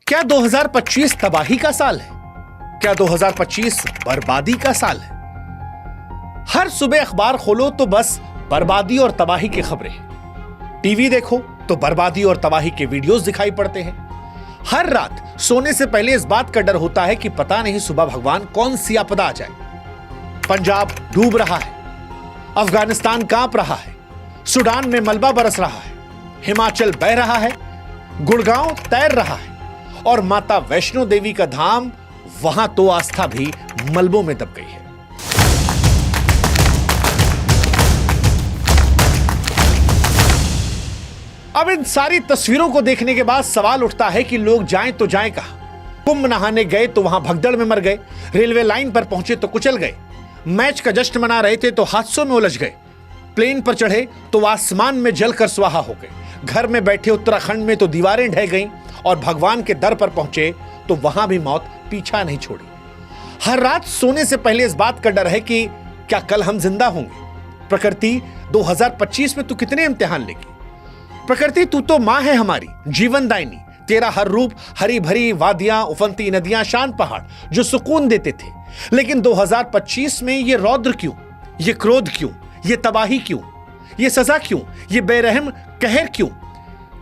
क्या 2025 तबाही का साल है? क्या 2025 बर्बादी का साल है? हर सुबह अखबार खोलो तो बस बर्बादी और तबाही की खबरें। टीवी देखो तो बर्बादी और तबाही के वीडियोस दिखाई पड़ते हैं। हर रात सोने से पहले इस बात का डर होता है कि पता नहीं सुबह भगवान कौन सी आपदा आ जाए। पंजाब डूब रहा है, अफगानिस्तान कांप रहा है, सूडान में मलबा बरस रहा है, हिमाचल बह रहा है, गुड़गांव तैर रहा है और माता वैष्णो देवी का धाम, वहां तो आस्था भी मलबों में दब गई है। अब इन सारी तस्वीरों को देखने के बाद सवाल उठता है कि लोग जाएं तो जाएं कहां? कुंभ नहाने गए तो वहां भगदड़ में मर गए, रेलवे लाइन पर पहुंचे तो कुचल गए, मैच का जश्न मना रहे थे तो हादसों में उलझ गए, प्लेन पर चढ़े तो आसमान में जलकर स्वाहा हो गए, घर में बैठे उत्तराखंड में तो दीवारें ढह गईं और भगवान के दर पर पहुंचे तो वहां भी मौत पीछा नहीं छोड़ी। हर रात सोने से पहले इस बात का डर है कि क्या कल हम जिंदा होंगे? प्रकृति 2025 में तू कितने इम्तिहान लेगी? प्रकृति तू तो मां है हमारी, जीवनदायिनी। तेरा हर रूप, हरी भरी वादियां, उफनती नदियां, शांत पहाड़ जो सुकून देते थे। लेकिन 2025 में ये रौद्र क्यों? ये क्रोध क्यों? ये तबाही क्यों? ये सजा क्यों? ये बेरहम कहर क्यों?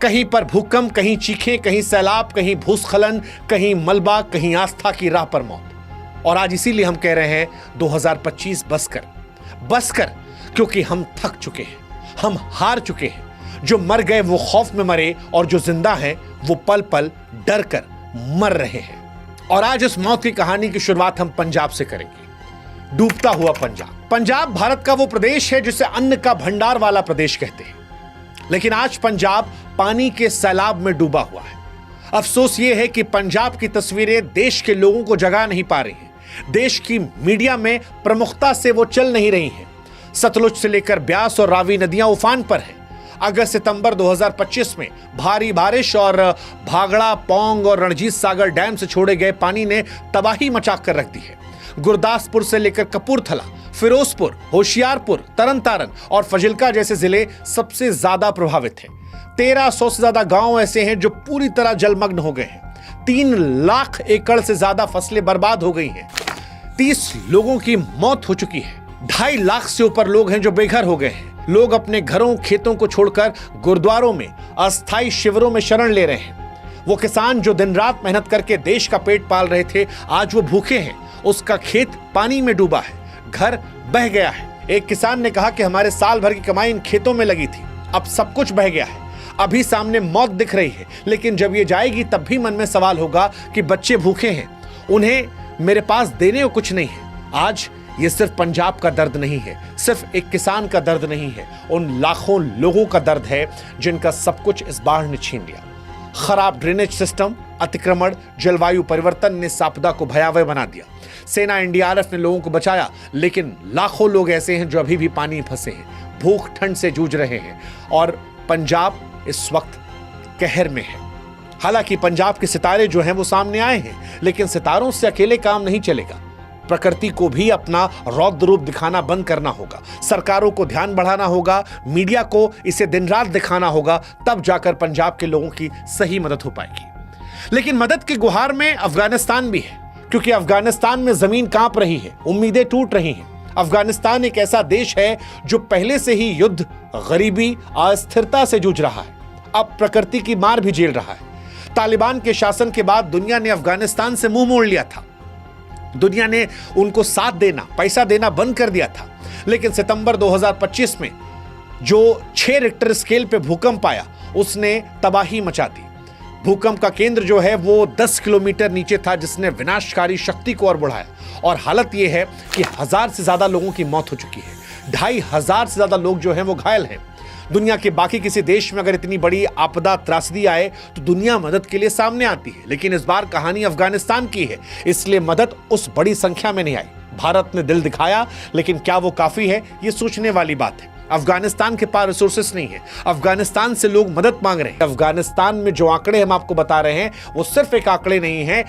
कहीं पर भूकंप, कहीं चीखें, कहीं सैलाब, कहीं भूस्खलन, कहीं मलबा, कहीं आस्था की राह पर मौत। और आज इसीलिए हम कह रहे हैं 2025 बस कर, क्योंकि हम थक चुके हैं, हम हार चुके हैं। जो मर गए वो खौफ में मरे और जो जिंदा हैं वो पल पल डर कर मर रहे हैं। और आज इस मौत की कहानी की शुरुआत हम पंजाब से करेंगे। डूबता हुआ पंजाब। पंजाब भारत का वो प्रदेश है जिसे अन्न का भंडार वाला प्रदेश कहते हैं, लेकिन आज पंजाब पानी के सैलाब में डूबा हुआ है। अफसोस ये है कि पंजाब की तस्वीरें देश के लोगों को जगा नहीं पा रही हैं। देश की मीडिया में प्रमुखता से वो चल नहीं रही हैं। सतलुज से लेकर ब्यास और रावी नदियां उफान पर हैं। अगस्त सितंबर 2025 में भारी बारिश और भागड़ा, पौंग और रणजीत सागर डैम से छोड़े गए पानी ने तबाही मचा कर रख दी है। गुरदासपुर से लेकर कपूरथला, फिरोजपुर, होशियारपुर, तरनतारन और फजिल्का जैसे जिले सबसे ज्यादा प्रभावित हैं। 1300 से ज्यादा गांव ऐसे हैं जो पूरी तरह जलमग्न हो गए हैं। 3 लाख एकड़ से ज्यादा फसलें बर्बाद हो गई हैं। 30 लोगों की मौत हो चुकी है। 2.5 लाख से ऊपर लोग हैं जो बेघर हो गए हैं। लोग अपने घरों, खेतों को छोड़कर गुरुद्वारों में, अस्थायी शिविरों में शरण ले रहे हैं। वो किसान जो दिन रात मेहनत करके देश का पेट पाल रहे थे, आज वो भूखे हैं। उसका खेत पानी में डूबा है, घर बह गया है। एक किसान ने कहा कि हमारे साल भर की कमाई इन खेतों में लगी थी, अब सब कुछ बह गया है। अभी सामने मौत दिख रही है, लेकिन जब ये जाएगी तब भी मन में सवाल होगा कि बच्चे भूखे हैं, उन्हें मेरे पास देने को कुछ नहीं है। आज ये सिर्फ पंजाब का दर्द नहीं है, सिर्फ एक किसान का दर्द नहीं है, उन लाखों लोगों का दर्द है जिनका सब कुछ इस बाढ़ ने छीन लिया। खराब ड्रेनेज सिस्टम, अतिक्रमण, जलवायु परिवर्तन ने इस आपदा को भयावह बना दिया। सेना, एनडीआरएफ ने लोगों को बचाया, लेकिन लाखों लोग ऐसे हैं जो अभी भी पानी में फंसे हैं, भूख ठंड से जूझ रहे हैं और पंजाब इस वक्त कहर में है। हालांकि पंजाब के सितारे जो हैं वो सामने आए हैं, लेकिन सितारों से अकेले काम नहीं चलेगा। प्रकृति को भी अपना रौद्र रूप दिखाना बंद करना होगा। सरकारों को ध्यान बढ़ाना होगा, मीडिया को इसे दिन रात दिखाना होगा, तब जाकर पंजाब के लोगों की सही मदद हो पाएगी। लेकिन मदद की गुहार में अफगानिस्तान भी है, क्योंकि अफगानिस्तान में जमीन कांप रही है, उम्मीदें टूट रही हैं। अफगानिस्तान एक ऐसा देश है जो पहले से ही युद्ध, गरीबी, अस्थिरता से जूझ रहा है, अब प्रकृति की मार भी झेल रहा है। तालिबान के शासन के बाद दुनिया ने अफगानिस्तान से मुंह मोड़ लिया था। दुनिया ने उनको साथ देना, पैसा देना बंद कर दिया था। लेकिन सितंबर 2025 में जो 6 रिक्टर स्केल पे भूकंप आया, उसने तबाही मचा दी। भूकंप का केंद्र जो है वो 10 किलोमीटर नीचे था, जिसने विनाशकारी शक्ति को और बढ़ाया। और हालत यह है कि 1000 से ज्यादा लोगों की मौत हो चुकी है, 2500 से ज्यादा लोग जो हैं वो घायल हैं। दुनिया के बाकी किसी देश में अगर इतनी बड़ी आपदा, त्रासदी आए तो दुनिया मदद के लिए सामने आती है, लेकिन इस बार कहानी अफगानिस्तान की है, इसलिए मदद उस बड़ी संख्या में नहीं आई। भारत ने दिल दिखाया, लेकिन क्या वो काफी है, ये सोचने वाली बात है। अफगानिस्तान के पास रिसोर्सेस नहीं है, अफगानिस्तान से लोग मदद मांग रहे हैं। अफगानिस्तान में जो आंकड़े हम आपको बता रहे हैं वो सिर्फ एक आंकड़े नहीं है,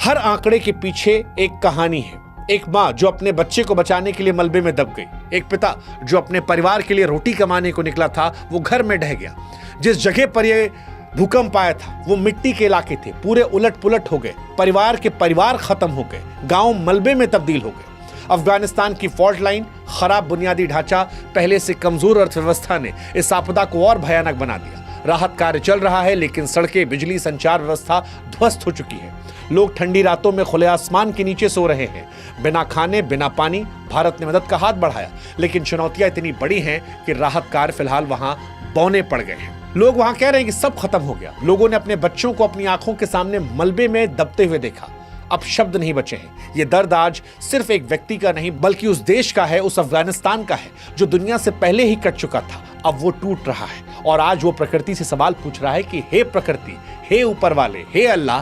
हर आंकड़े के पीछे एक कहानी है। एक माँ जो अपने बच्चे को बचाने के लिए मलबे में दब गई, एक पिता जो अपने परिवार के लिए रोटी कमाने को निकला था वो घर में ढह गया। जिस जगह पर ये भूकंप आया था, वो मिट्टी के इलाके थे, पूरे उलट पुलट हो गए, परिवार के परिवार खत्म हो गए, गांव मलबे में तब्दील हो गए। अफगानिस्तान की फॉल्ट लाइन, खराब बुनियादी ढांचा, पहले से कमजोर अर्थव्यवस्था ने इस आपदा को और भयानक बना दिया। राहत कार्य चल रहा है, लेकिन सड़कें, बिजली, संचार व्यवस्था ध्वस्त हो चुकी है। लोग ठंडी रातों में खुले आसमान के नीचे सो रहे हैं, बिना खाने, बिना पानी। भारत ने मदद का हाथ बढ़ाया, लेकिन चुनौतियां इतनी बड़ी हैं कि राहत कार्य फिलहाल वहां बौने पड़ गए हैं। लोग वहां कह रहे हैं कि सब खत्म हो गया। लोगों ने अपने बच्चों को अपनी आंखों के सामने मलबे में दबते हुए देखा। अब शब्द नहीं बचे हैं। ये दर्द आज सिर्फ एक व्यक्ति का नहीं, बल्कि उस देश का है, उस अफगानिस्तान का है जो दुनिया से पहले ही कट चुका था। अब वो टूट रहा है और आज वो प्रकृति से सवाल पूछ रहा है कि हे प्रकृति, हे ऊपर वाले, हे अल्लाह,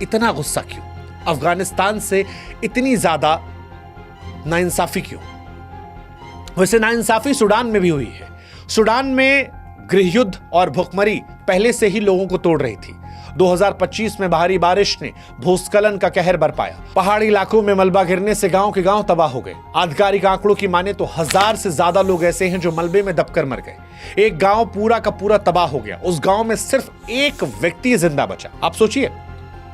इतना गुस्सा क्यों? अफगानिस्तान से इतनी ज्यादा नाइंसाफी क्यों? वैसे नाइंसाफी सूडान में भी हुई है। सूडान में गृहयुद्ध और भुखमरी पहले से ही लोगों को तोड़ रही थी। 2025 में भारी बारिश ने भूस्खलन का कहर बरपाया। पहाड़ी इलाकों में मलबा गिरने से गांव के गांव तबाह हो गए। आधिकारिक आंकड़ों की माने तो 1000 से ज्यादा लोग ऐसे हैं जो मलबे में दबकर मर गए। एक गांव पूरा का पूरा तबाह हो गया। उस गांव में सिर्फ एक व्यक्ति जिंदा बचा। आप सोचिए,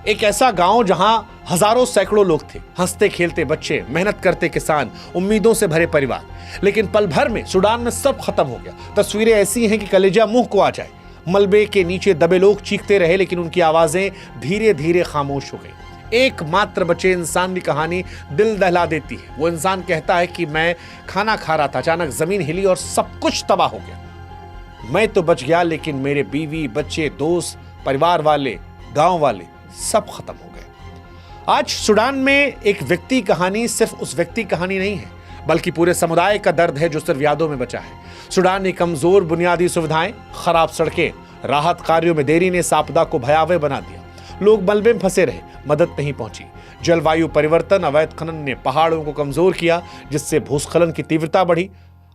एक ऐसा गांव जहां हजारों सैकड़ों लोग थे, हंसते खेलते बच्चे, मेहनत करते किसान, उम्मीदों से भरे परिवार, लेकिन पल भर में सूडान में सब खत्म हो गया। तस्वीरें ऐसी हैं कि कलेजा मुंह को आ जाए। मलबे के नीचे दबे लोग चीखते रहे, लेकिन उनकी आवाजें धीरे धीरे खामोश हो गई। एकमात्र बचे इंसान की कहानी दिल दहला देती है। वो इंसान कहता है कि मैं खाना खा रहा था, अचानक जमीन हिली और सब कुछ तबाह हो गया। मैं तो बच गया, लेकिन मेरे बीवी, बच्चे, दोस्त, परिवार वाले, गांव वाले सब खत्म हो गए। आज सूडान में एक व्यक्ति कहानी सिर्फ उस व्यक्ति कहानी नहीं है, बल्कि पूरे समुदाय का दर्द है जो सिर्फ यादों में बचा है। सूडान में कमजोर बुनियादी सुविधाएं, खराब सड़कें, राहत कार्यों में देरी ने इस आपदा को भयावह बना दिया। लोग मलबे में फंसे रहे, मदद नहीं पहुंची। जलवायु परिवर्तन, अवैध खनन ने पहाड़ों को कमजोर किया, जिससे भूस्खलन की तीव्रता बढ़ी।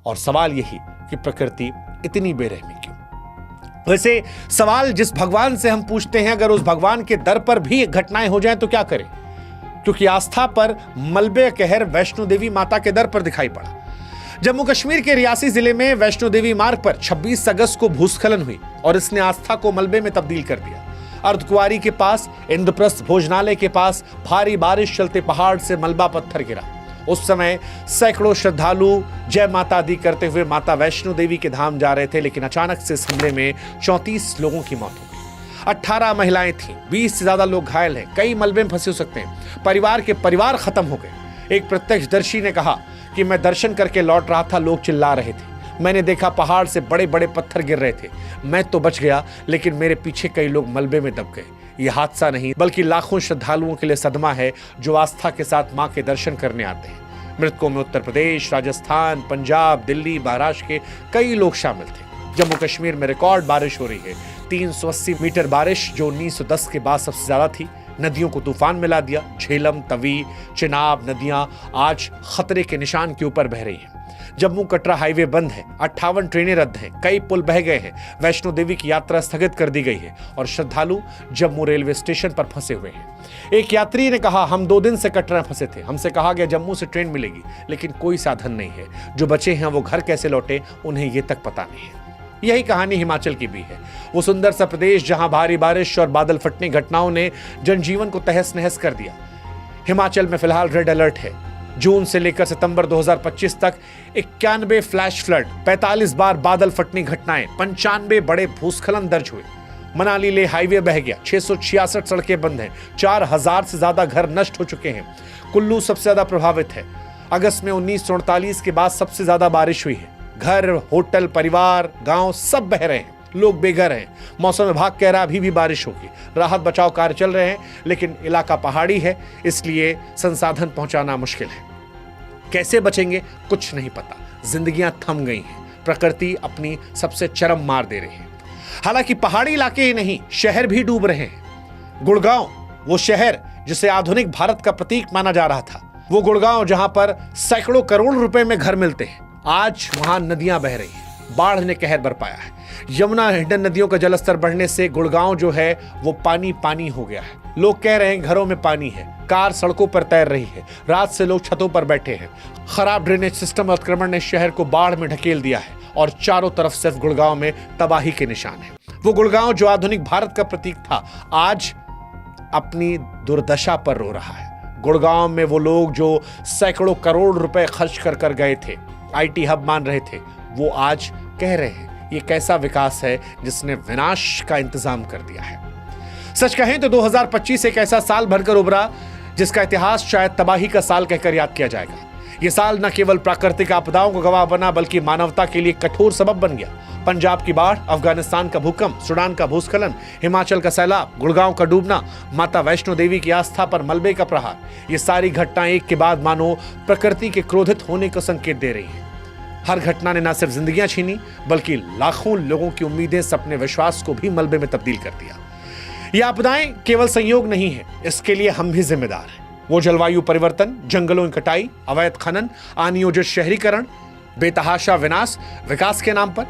और सवाल यही कि प्रकृति इतनी बेरहमी क्यों? वैसे सवाल जिस भगवान से हम पूछते हैं, अगर उस भगवान के दर पर भी घटनाएं हो जाएं तो क्या करें? क्योंकि आस्था पर मलबे कहर वैष्णो देवी माता के दर पर दिखाई पड़ा। जम्मू कश्मीर के रियासी जिले में वैष्णो देवी मार्ग पर 26 अगस्त को भूस्खलन हुई और इसने आस्था को मलबे में तब्दील कर दिया। अर्धकुंवारी के पास, इंद्रप्रस्थ भोजनालय के पास भारी बारिश चलते पहाड़ से मलबा पत्थर गिरा। उस समय सैकड़ों श्रद्धालु जय माता दी करते हुए माता वैष्णो देवी के धाम जा रहे थे, लेकिन अचानक से इस हमले में 34 लोगों की मौत हो गई। 18 महिलाएं थीं, 20 से ज्यादा लोग घायल हैं, कई मलबे में फंसे हो सकते हैं, परिवार के परिवार खत्म हो गए। एक प्रत्यक्षदर्शी ने कहा कि मैं दर्शन करके लौट रहा था, लोग चिल्ला रहे थे, मैंने देखा पहाड़ से बड़े बड़े पत्थर गिर रहे थे, मैं तो बच गया, लेकिन मेरे पीछे कई लोग मलबे में दब गए। यह हादसा नहीं, बल्कि लाखों श्रद्धालुओं के लिए सदमा है जो आस्था के साथ मां के दर्शन करने आते हैं। मृतकों में उत्तर प्रदेश, राजस्थान, पंजाब, दिल्ली, महाराष्ट्र के कई लोग शामिल थे। जम्मू कश्मीर में रिकॉर्ड बारिश हो रही है। 380 मीटर बारिश, जो 1910 के बाद सबसे ज्यादा थी, नदियों को तूफान में ला दिया। झेलम, तवी, चिनाब नदियां आज खतरे के निशान के ऊपर बह रही हैं। जम्मू कटरा हाईवे बंद है, 58 ट्रेनें रद्द हैं, कई पुल बह गए हैं, वैष्णो देवी की यात्रा स्थगित कर दी गई है और श्रद्धालु जम्मू रेलवे स्टेशन पर फंसे हुए हैं। एक यात्री ने कहा, हम 2 दिन से कटरा फंसे थे, हमसे कहा गया जम्मू से ट्रेन मिलेगी, लेकिन कोई साधन नहीं है। जो बचे हैं वो घर कैसे लौटे, उन्हें ये तक पता नहीं है। यही कहानी हिमाचल की भी है। वो सुंदर सा प्रदेश जहां भारी बारिश और बादल फटने घटनाओं ने जनजीवन को तहस नहस कर दिया। हिमाचल में फिलहाल रेड अलर्ट है। जून से लेकर सितंबर 2025 तक 91 फ्लैश फ्लड, 45 बार बादल फटने घटनाएं, 95 बड़े भूस्खलन दर्ज हुए। मनाली ले हाईवे बह गया, 666 सड़कें बंद हैं, 4000 से ज्यादा घर नष्ट हो चुके हैं। कुल्लू सबसे ज्यादा प्रभावित है। अगस्त में 1948 के बाद सबसे ज्यादा बारिश हुई है। घर, होटल, परिवार, गांव सब बह रहे हैं, लोग बेघर हैं। मौसम विभाग कह रहा है अभी भी बारिश होगी। राहत बचाव कार्य चल रहे हैं, लेकिन इलाका पहाड़ी है, इसलिए संसाधन पहुंचाना मुश्किल है। कैसे बचेंगे कुछ नहीं पता। जिंदगियां थम गई हैं, प्रकृति अपनी सबसे चरम मार दे रही है। हालांकि पहाड़ी इलाके ही नहीं, शहर भी डूब रहे हैं। गुड़गांव, वो शहर जिसे आधुनिक भारत का प्रतीक माना जा रहा था, वो गुड़गांव जहां पर सैकड़ों करोड़ रुपए में घर मिलते हैं, आज वहां नदियां बह रही हैं। बाढ़ ने कहर बरपाया है। यमुना, हिंडन नदियों का जलस्तर बढ़ने से गुड़गांव जो है वो पानी पानी हो गया है। लोग कह रहे हैं घरों में पानी है, कार सड़कों पर तैर रही है, रात से लोग छतों पर बैठे हैं। खराब ड्रेनेज सिस्टम और अतिक्रमण ने शहर को बाढ़ में ढकेल दिया है और चारों तरफ सिर्फ गुड़गांव में तबाही के निशान हैं। वो गुड़गांव जो आधुनिक भारत का प्रतीक था, आज अपनी दुर्दशा पर रो रहा है। गुड़गांव में वो लोग जो सैकड़ों करोड़ रुपए खर्च कर गए थे, आईटी हब मान रहे थे, वो आज कह रहे हैं ये कैसा विकास है जिसने विनाश का इंतजाम कर दिया है। सच कहें तो 2025 एक ऐसा साल भरकर उभरा जिसका इतिहास शायद तबाही का साल कहकर याद किया जाएगा। ये साल न केवल प्राकृतिक आपदाओं का गवाह बना, बल्कि मानवता के लिए कठोर सबब बन गया। पंजाब की बाढ़, अफगानिस्तान का भूकंप, सूडान का भूस्खलन, हिमाचल का सैलाब, गुड़गांव का डूबना, माता वैष्णो देवी की आस्था पर मलबे का प्रहार, ये सारी घटनाएं एक के बाद मानो प्रकृति के क्रोधित होने का संकेत दे रही हैं। हर घटना ने न सिर्फ जिंदगियां छीनी, बल्कि लाखों लोगों की उम्मीदें, सपने, विश्वास को भी मलबे में तब्दील कर दिया। ये आपदाएं केवल संयोग नहीं है, इसके लिए हम भी जिम्मेदार हैं। वो जलवायु परिवर्तन, जंगलों की कटाई, अवैध खनन, अनियोजित शहरीकरण, बेतहाशा विनाश विकास के नाम पर।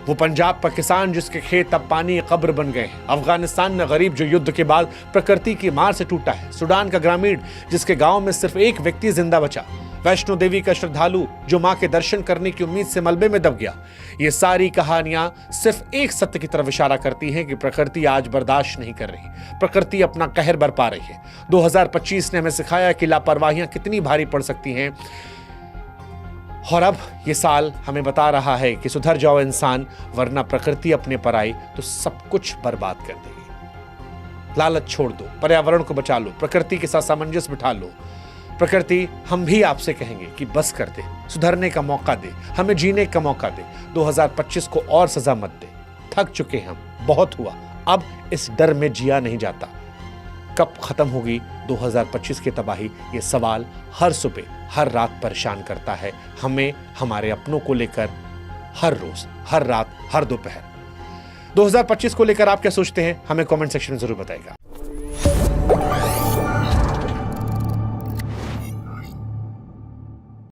वो पंजाब का किसान जिसके खेत अब पानी की कब्र बन गए हैं। अफगानिस्तान में गरीब जो युद्ध के बाद प्रकृति की मार से टूटा है। सूडान का ग्रामीण जिसके गांव में सिर्फ एक व्यक्ति जिंदा बचा। वैष्णो देवी का श्रद्धालु जो मां के दर्शन करने की उम्मीद से मलबे में दब गया। ये सारी कहानियां सिर्फ एक सत्य की तरफ इशारा करती हैं कि प्रकृति आज बर्दाश्त नहीं कर रही। प्रकृति अपना कहर बरपा रही है। 2025 ने हमें सिखाया कि लापरवाहियां कितनी भारी पड़ सकती हैं, और अब ये साल हमें बता रहा है कि सुधर जाओ इंसान, वरना प्रकृति अपने पर आई तो सब कुछ बर्बाद कर देगी। लालच छोड़ दो, पर्यावरण को बचा लो, प्रकृति के साथ सामंजस्य बिठा लो। प्रकृति, हम भी आपसे कहेंगे कि बस कर दे, सुधरने का मौका दे, हमें जीने का मौका दे। 2025 को और सजा मत दे। थक चुके हम, बहुत हुआ, अब इस डर में जिया नहीं जाता। कब खत्म होगी 2025 की तबाही, ये सवाल हर सुबह हर रात परेशान करता है हमें, हमारे अपनों को लेकर, हर रोज, हर रात, हर दोपहर। 2025 को लेकर आप क्या सोचते हैं, हमें कमेंट सेक्शन में जरूर बताइएगा।